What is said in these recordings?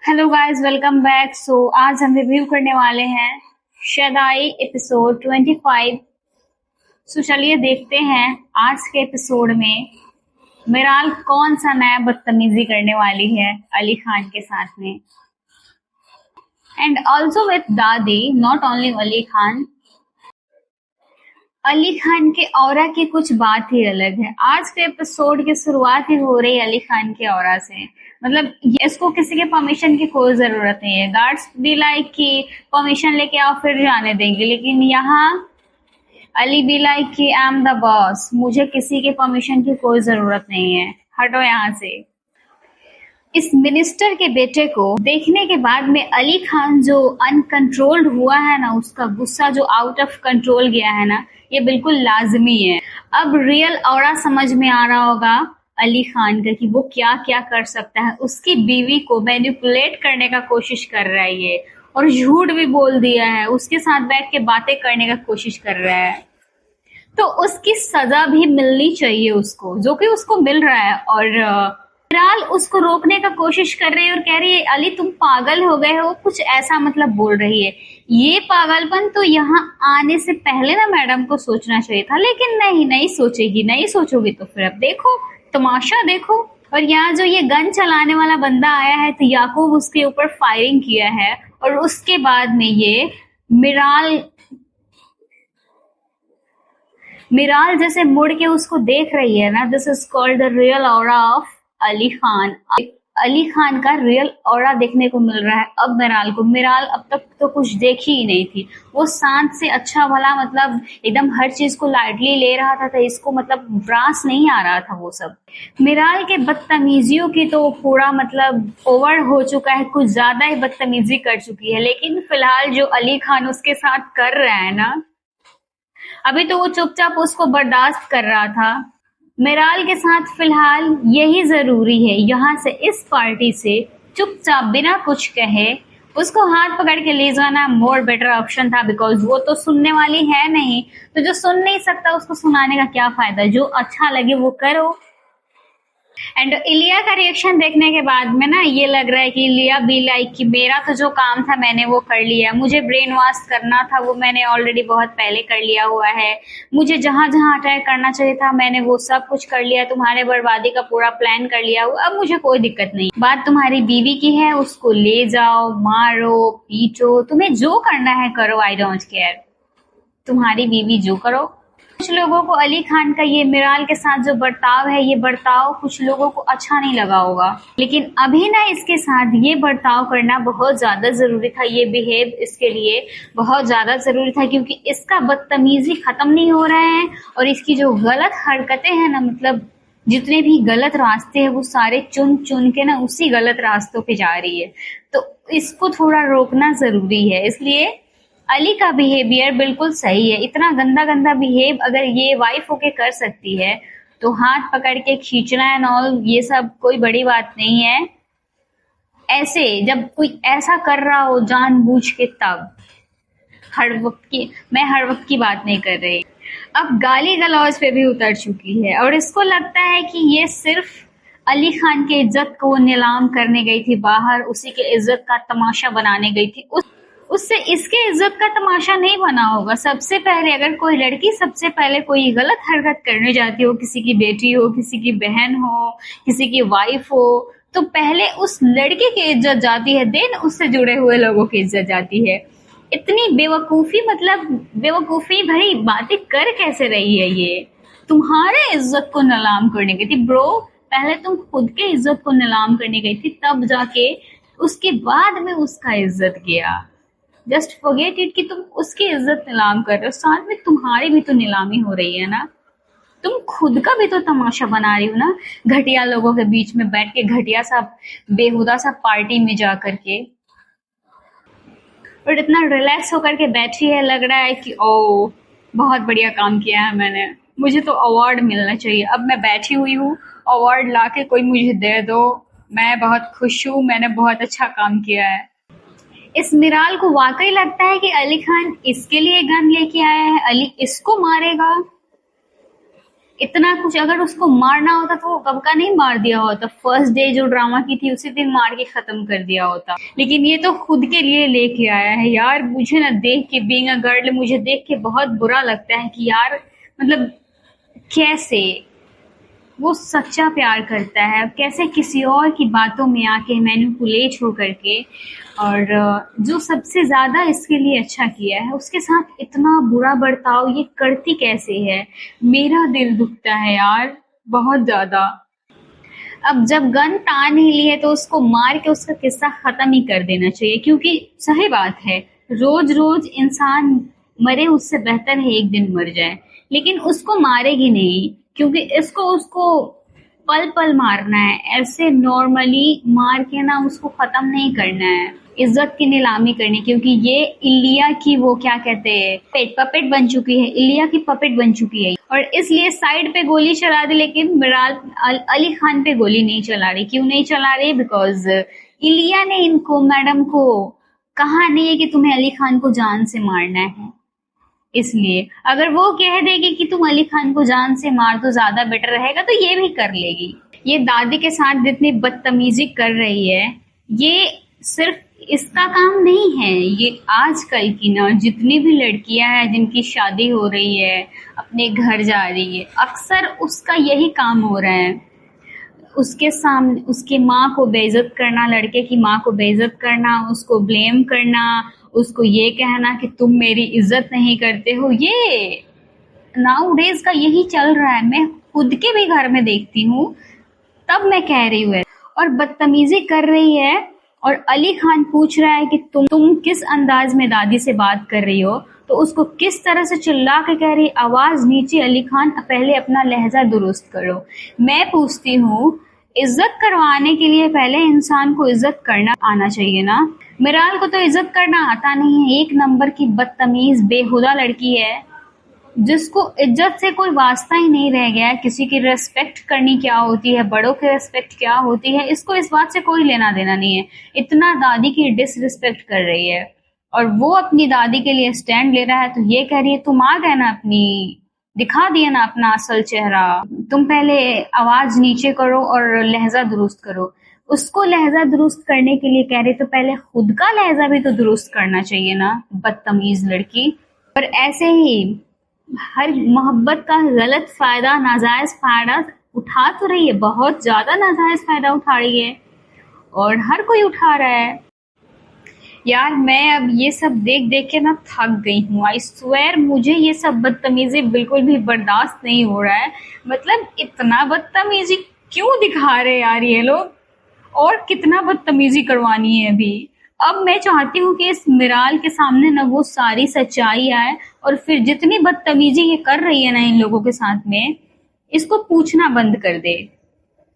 Hello guys, welcome back. आज हम review करने वाले हैं शदाई एपिसोड 25। चलिए देखते हैं आज के एपिसोड में मिराल कौन सा नया बदतमीजी करने वाली है अली खान के साथ में। एंड ऑल्सो विथ दादी, नॉट ओनली अली खान के ऑरा की कुछ बात ही अलग है। आज के एपिसोड की शुरुआत ही हो रही है अली खान के ऑरा से। मतलब इसको किसी के परमिशन की कोई जरूरत नहीं है। गार्ड्स भी लाइक कि परमिशन लेके आओ फिर जाने देंगे, लेकिन यहाँ अली भी लाइक कि आई एम द बॉस, मुझे किसी के परमिशन की कोई जरूरत नहीं है, हटो यहाँ से। इस मिनिस्टर के बेटे को देखने के बाद में अली खान जो अनकंट्रोल्ड हुआ है ना, उसका गुस्सा जो आउट ऑफ कंट्रोल गया है ना, ये बिल्कुल लाजमी है। अब रियल ऑरा समझ में आ रहा होगा अली खान का कि वो क्या क्या कर सकता है। उसकी बीवी को मैनिपुलेट करने का कोशिश कर रहा है ये, और झूठ भी बोल दिया है, उसके साथ बैठ के बातें करने का कोशिश कर रहा है। तो उसकी सजा भी मिलनी चाहिए उसको, जो कि उसको मिल रहा है। और मिराल उसको रोकने का कोशिश कर रही है और कह रही है अली तुम पागल हो गए हो, कुछ ऐसा मतलब बोल रही है। ये पागलपन तो यहाँ आने से पहले ना मैडम को सोचना चाहिए था, लेकिन नहीं सोचेगी। नहीं सोचोगी तो फिर अब देखो, तमाशा देखो। और यहाँ जो ये गन चलाने वाला बंदा आया है तो याकूब उसके ऊपर फायरिंग किया है, और उसके बाद में ये मिराल जैसे मुड़ के उसको देख रही है ना, this is called the real aura of Ali Khan. Ali Khan का रियल ऑरा देखने को मिल रहा है अब मिराल को। मिराल अब तक तो कुछ देखी ही नहीं थी। वो शांत से अच्छा भला, मतलब एकदम हर चीज को लाइटली ले रहा था, तो इसको मतलब ब्रास नहीं आ रहा था वो सब। मिराल के बदतमीजियों की तो पूरा मतलब ओवर हो चुका है, कुछ ज्यादा ही बदतमीजी कर चुकी है। लेकिन फिलहाल जो अली खान उसके साथ कर रहा है ना, अभी तो वो चुपचाप उसको बर्दाश्त कर रहा था। मिराल के साथ फिलहाल यही जरूरी है, यहाँ से इस पार्टी से चुपचाप बिना कुछ कहे उसको हाथ पकड़ के ले जाना मोर बेटर ऑप्शन था। बिकॉज वो तो सुनने वाली है नहीं, तो जो सुन नहीं सकता उसको सुनाने का क्या फायदा। जो अच्छा लगे वो करो। एंड इलिया का रिएक्शन देखने के बाद में ना ये लग रहा है कि इलिया भी लाइक कि मेरा तो जो काम था मैंने वो कर लिया, मुझे ब्रेन वॉश करना था वो मैंने ऑलरेडी बहुत पहले कर लिया हुआ है, मुझे जहां जहां अटैक करना चाहिए था मैंने वो सब कुछ कर लिया, तुम्हारे बर्बादी का पूरा प्लान कर लिया हुआ, अब मुझे कोई दिक्कत नहीं। बात तुम्हारी बीवी की है, उसको ले जाओ, मारो पीटो, तुम्हें जो करना है करो, आई डोंट केयर, तुम्हारी बीवी जो करो। कुछ लोगों को अली खान का ये मिराल के साथ जो बर्ताव है, ये बर्ताव कुछ लोगों को अच्छा नहीं लगा होगा, लेकिन अभी ना इसके साथ ये बर्ताव करना बहुत ज्यादा जरूरी था। ये बिहेव इसके लिए बहुत ज्यादा जरूरी था, क्योंकि इसका बदतमीजी खत्म नहीं हो रहा है, और इसकी जो गलत हरकतें हैं ना, मतलब जितने भी गलत रास्ते हैं वो सारे चुन चुन के ना उसी गलत रास्तों पे जा रही है। तो इसको थोड़ा रोकना जरूरी है। इसलिए अली का बिहेवियर बिल्कुल सही है। इतना गंदा गंदा बिहेव अगर ये वाइफ होके कर सकती है तो हाथ पकड़ के खींचना एंड ऑल ये सब कोई बड़ी बात नहीं है। ऐसे जब कोई ऐसा कर रहा हो जानबूझ के, तब मैं हर वक्त की बात नहीं कर रही। अब गाली गलौज पे भी उतर चुकी है, और इसको लगता है कि ये सिर्फ अली खान के इज्जत को नीलाम करने गई थी बाहर, उसी के इज्जत का तमाशा बनाने गई थी। उससे इसके इज्जत का तमाशा नहीं बना होगा। सबसे पहले अगर कोई लड़की सबसे पहले कोई गलत हरकत करने जाती हो, किसी की बेटी हो, किसी की बहन हो, किसी की वाइफ हो, तो पहले उस लड़के की इज्जत जाती है, देन उससे जुड़े हुए लोगों की इज्जत जाती है। इतनी बेवकूफी, मतलब बेवकूफी भरी बातें कर कैसे रही है ये। तुम्हारे इज्जत को नीलाम करने गई थी ब्रो, पहले तुम खुद के इज्जत को नीलाम करने गई थी, तब जाके उसके बाद में उसका इज्जत गया। जस्ट फॉरगेट इट कि तुम उसकी इज्जत नीलाम कर रहे हो, साथ में तुम्हारी भी तो नीलामी हो रही है ना, तुम खुद का भी तो तमाशा बना रही हो ना, घटिया लोगों के बीच में बैठ के, घटिया सा बेहुदा सा पार्टी में जा करके, और इतना रिलैक्स होकर के बैठी है, लग रहा है कि ओ बहुत बढ़िया काम किया है मैंने, मुझे तो अवार्ड मिलना चाहिए। अब मैं बैठी हुई हूँ, अवार्ड लाके कोई मुझे दे दो, मैं बहुत खुश हूँ, मैंने बहुत अच्छा काम किया है। इस मिराल को वाकई लगता है कि अली खान इसके लिए गन लेके आया है, अली इसको मारेगा। इतना कुछ अगर उसको मारना होता तो वो कब का नहीं मार दिया होता, फर्स्ट डे जो ड्रामा की थी उसी दिन मार के खत्म कर दिया होता। लेकिन ये तो खुद के लिए लेके आया है यार। मुझे ना देख के, बीइंग अ गर्ल, मुझे देख के बहुत बुरा लगता है कि यार मतलब कैसे वो सच्चा प्यार करता है, कैसे किसी और की बातों में आके मैनिपुलेट हो करके, और जो सबसे ज्यादा इसके लिए अच्छा किया है उसके साथ इतना बुरा बर्ताव ये करती कैसे है। मेरा दिल दुखता है यार बहुत ज्यादा। अब जब गन तान ही ली है तो उसको मार के उसका किस्सा खत्म ही कर देना चाहिए, क्योंकि सही बात है रोज रोज इंसान मरे उससे बेहतर है एक दिन मर जाए। लेकिन उसको मारेगी नहीं, क्योंकि इसको उसको पल पल मारना है, ऐसे नॉर्मली मार के ना उसको खत्म नहीं करना है, इज्जत की नीलामी करनी। क्योंकि ये इलिया की वो क्या कहते हैं पपेट बन चुकी है, इलिया की पपेट बन चुकी है, और इसलिए साइड पे गोली चला दी लेकिन मिराल अली खान पे गोली नहीं चला रही। क्यों नहीं चला रही? बिकॉज इलिया ने इनको मैडम को कहा नहीं है कि तुम्हें अली खान को जान से मारना है। इसलिए अगर वो कह देगी कि तुम अली खान को जान से मार तो ज्यादा बेटर रहेगा तो ये भी कर लेगी। ये दादी के साथ जितनी बदतमीजी कर रही है ये सिर्फ इसका काम नहीं है, ये आजकल की ना जितनी भी लड़कियां हैं जिनकी शादी हो रही है, अपने घर जा रही है, अक्सर उसका यही काम हो रहा है। उसके सामने उसकी माँ को बेइज्जत करना, लड़के की माँ को बेइज्जत करना, उसको ब्लेम करना, उसको ये कहना कि तुम मेरी इज्जत नहीं करते हो। ये नाउ डेज का यही चल रहा है। मैं खुद के भी घर में देखती हूँ, तब मैं कह रही हूँ। और बदतमीजी कर रही है, और अली खान पूछ रहा है कि तुम किस अंदाज में दादी से बात कर रही हो, तो उसको किस तरह से चिल्ला के कह रही, आवाज नीचे अली खान, पहले अपना लहजा दुरुस्त करो। मैं पूछती हूँ इज्जत करवाने के लिए पहले इंसान को इज्जत करना आना चाहिए ना। मिराल को तो इज्जत करना आता नहीं है, एक नंबर की बदतमीज बेहुदा लड़की है जिसको इज्जत से कोई वास्ता ही नहीं रह गया है। किसी की रेस्पेक्ट करनी क्या होती है, बड़ों की रेस्पेक्ट क्या होती है, इसको इस बात से कोई लेना देना नहीं है। इतना दादी की डिसरिस्पेक्ट कर रही है, और वो अपनी दादी के लिए स्टैंड ले रहा है तो ये कह रही है तुम आ गए ना, अपनी दिखा दिया ना अपना असल चेहरा, तुम पहले आवाज नीचे करो और लहजा दुरुस्त करो। उसको लहजा दुरुस्त करने के लिए कह रहे तो पहले खुद का लहजा भी तो दुरुस्त करना चाहिए ना, बदतमीज लड़की। और ऐसे ही हर मोहब्बत का गलत फायदा, नाजायज फायदा उठा तो रही है, बहुत ज्यादा नाजायज फायदा उठा रही है, और हर कोई उठा रहा है। यार मैं अब ये सब देख देख के ना थक गई हूँ। आई स्वेयर मुझे ये सब बदतमीजी बिल्कुल भी बर्दाश्त नहीं हो रहा है। मतलब इतना बदतमीजी क्यों दिखा रहे यार ये लोग, और कितना बदतमीजी करवानी है अभी। अब मैं चाहती हूँ कि इस मिराल के सामने ना वो सारी सच्चाई आए, और फिर जितनी बदतमीजी ये कर रही है ना इन लोगों के साथ में, इसको पूछना बंद कर दे।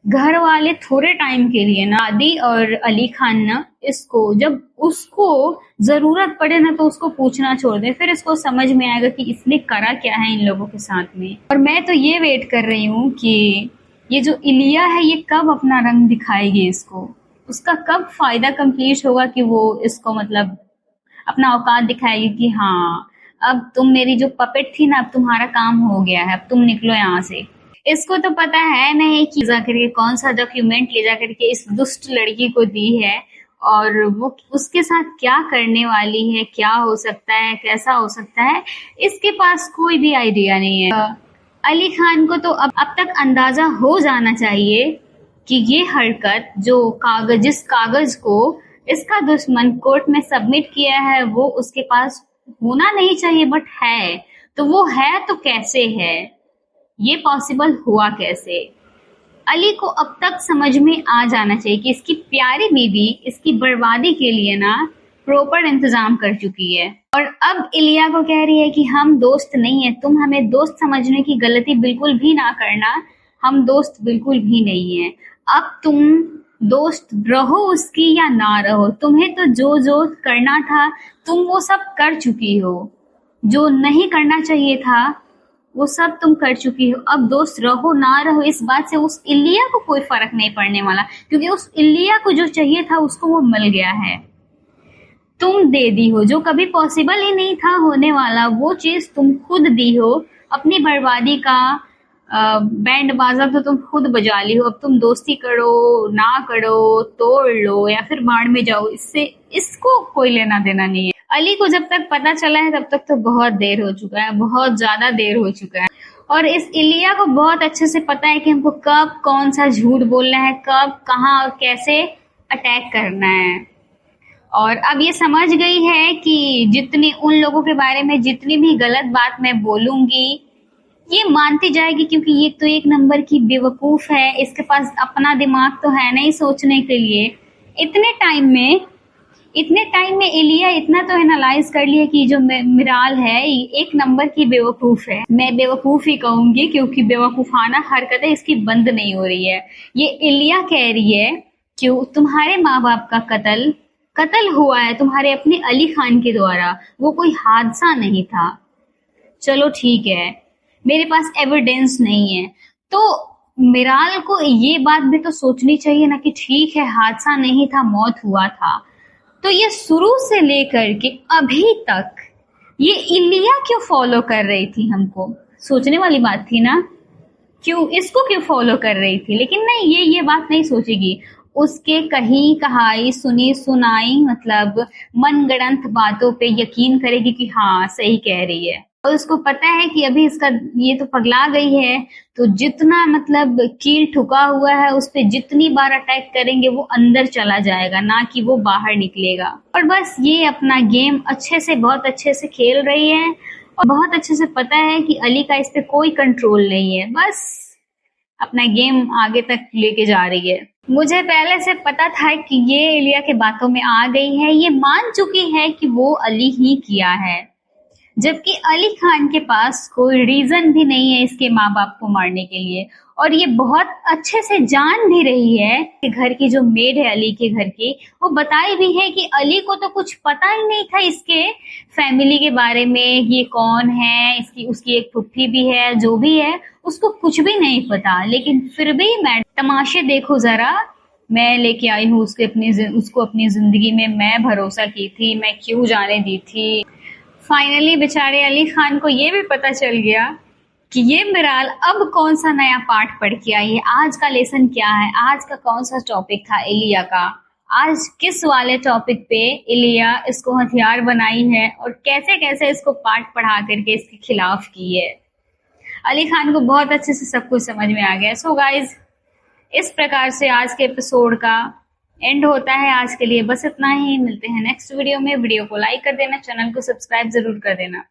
घर वाले थोड़े टाइम के लिए ना, दादी और अली खान ना, इसको जब उसको जरूरत पड़े ना तो उसको पूछना छोड़ दे, फिर इसको समझ में आएगा कि इसने करा क्या है इन लोगों के साथ में। और मैं तो ये वेट कर रही हूँ कि ये जो इलिया है ये कब अपना रंग दिखाएगी इसको, उसका कब फायदा कंप्लीट होगा कि वो इसको मतलब अपना औकात दिखाएगी कि हाँ अब तुम मेरी जो पपेट थी ना, अब तुम्हारा काम हो गया है, अब तुम निकलो यहाँ से। इसको तो पता है नहीं कि जाकर के कौन सा डॉक्यूमेंट ले जाकर के इस दुष्ट लड़की को दी है, और वो उसके साथ क्या करने वाली है, क्या हो सकता है, कैसा हो सकता है, इसके पास कोई भी आइडिया नहीं है। अली खान को तो अब तक अंदाजा हो जाना चाहिए कि ये हरकत जो जिस कागज को इसका दुश्मन कोर्ट में सबमिट किया है वो उसके पास होना नहीं चाहिए, बट है। तो वो है तो कैसे है, ये पॉसिबल हुआ कैसे? अली को अब तक समझ में आ जाना चाहिए कि इसकी प्यारी बीवी इसकी बर्बादी के लिए ना प्रॉपर इंतजाम कर चुकी है, और अब इलिया को कह रही है कि हम दोस्त नहीं है, तुम हमें दोस्त समझने की गलती बिल्कुल भी ना करना, हम दोस्त बिल्कुल भी नहीं है। अब तुम दोस्त रहो उसकी या ना रहो, तुम्हें तो जो जो करना था तुम वो सब कर चुकी हो, जो नहीं करना चाहिए था वो सब तुम कर चुकी हो। अब दोस्त रहो ना रहो इस बात से उस इलिया को कोई फर्क नहीं पड़ने वाला, क्योंकि उस इलिया को जो चाहिए था उसको वो मिल गया है, तुम दे दी हो। जो कभी पॉसिबल ही नहीं था होने वाला वो चीज तुम खुद दी हो, अपनी बर्बादी का बैंड बाजा तो तुम खुद बजा ली हो, अब तुम दोस्ती करो ना करो, तोड़ लो या फिर बाढ़ में जाओ, इससे इसको कोई लेना देना नहीं है। अली को जब तक पता चला है तब तक तो बहुत देर हो चुका है, बहुत ज्यादा देर हो चुका है। और इस इलिया को बहुत अच्छे से पता है कि हमको कब कौन सा झूठ बोलना है, कब कहाँ और कैसे अटैक करना है। और अब ये समझ गई है कि जितनी उन लोगों के बारे में जितनी भी गलत बात मैं बोलूंगी ये मानती जाएगी, क्योंकि ये तो एक नंबर की बेवकूफ है, इसके पास अपना दिमाग तो है नहीं सोचने के लिए। इतने टाइम में इलिया इतना तो एनालाइज कर लिया कि जो मिराल है एक नंबर की बेवकूफ है। मैं बेवकूफ ही कहूंगी क्योंकि बेवकूफाना हरकतें इसकी बंद नहीं हो रही है। ये इलिया कह रही है कि तुम्हारे माँ बाप का कत्ल हुआ है तुम्हारे अपने अली खान के द्वारा, वो कोई हादसा नहीं था। चलो ठीक है, मेरे पास एविडेंस नहीं है, तो मिराल को ये बात भी तो सोचनी चाहिए ना कि ठीक है हादसा नहीं था, मौत हुआ था। तो ये शुरू से लेकर के अभी तक ये इलिया क्यों फॉलो कर रही थी, हमको सोचने वाली बात थी ना, इसको क्यों फॉलो कर रही थी। लेकिन नहीं, ये बात नहीं सोचेगी, उसके कहीं कहाई सुनी सुनाई मतलब मनगढ़ंत बातों पे यकीन करेगी कि हाँ सही कह रही है। और उसको पता है कि अभी इसका ये तो पगला गई है, तो जितना मतलब कील ठुका हुआ है उस पे जितनी बार अटैक करेंगे वो अंदर चला जाएगा, ना कि वो बाहर निकलेगा। और बस ये अपना गेम बहुत अच्छे से खेल रही है और बहुत अच्छे से पता है कि अली का इस पे कोई कंट्रोल नहीं है, बस अपना गेम आगे तक लेके जा रही है। मुझे पहले से पता था कि ये इलिया के बातों में आ गई है, ये मान चुकी है कि वो अली ही किया है, जबकि अली खान के पास कोई रीजन भी नहीं है इसके माँ बाप को मारने के लिए। और ये बहुत अच्छे से जान भी रही है कि घर की जो मेड है अली के घर की, वो बताई भी है कि अली को तो कुछ पता ही नहीं था इसके फैमिली के बारे में, ये कौन है, उसकी एक फुफ्फी भी है, जो भी है उसको कुछ भी नहीं पता। लेकिन फिर भी मैं तमाशे देखो जरा, मैं लेके आई हूँ उसको अपनी जिंदगी में, मैं भरोसा की थी, मैं क्यों जाने दी थी। फाइनली बेचारे अली खान को ये भी पता चल गया कि ये मिराल अब कौन सा नया पाठ पढ़ के आई है, आज का लेसन क्या है, आज का कौन सा टॉपिक था इलिया का, आज किस वाले टॉपिक पे इलिया इसको हथियार बनाई है और कैसे कैसे इसको पाठ पढ़ा करके इसके खिलाफ की है। अली खान को बहुत अच्छे से सब कुछ समझ में आ गया। सो गाइज, इस प्रकार से आज के एपिसोड का एंड होता है। आज के लिए बस इतना ही, मिलते हैं नेक्स्ट वीडियो में। वीडियो को लाइक कर देना, चैनल को सब्सक्राइब जरूर कर देना।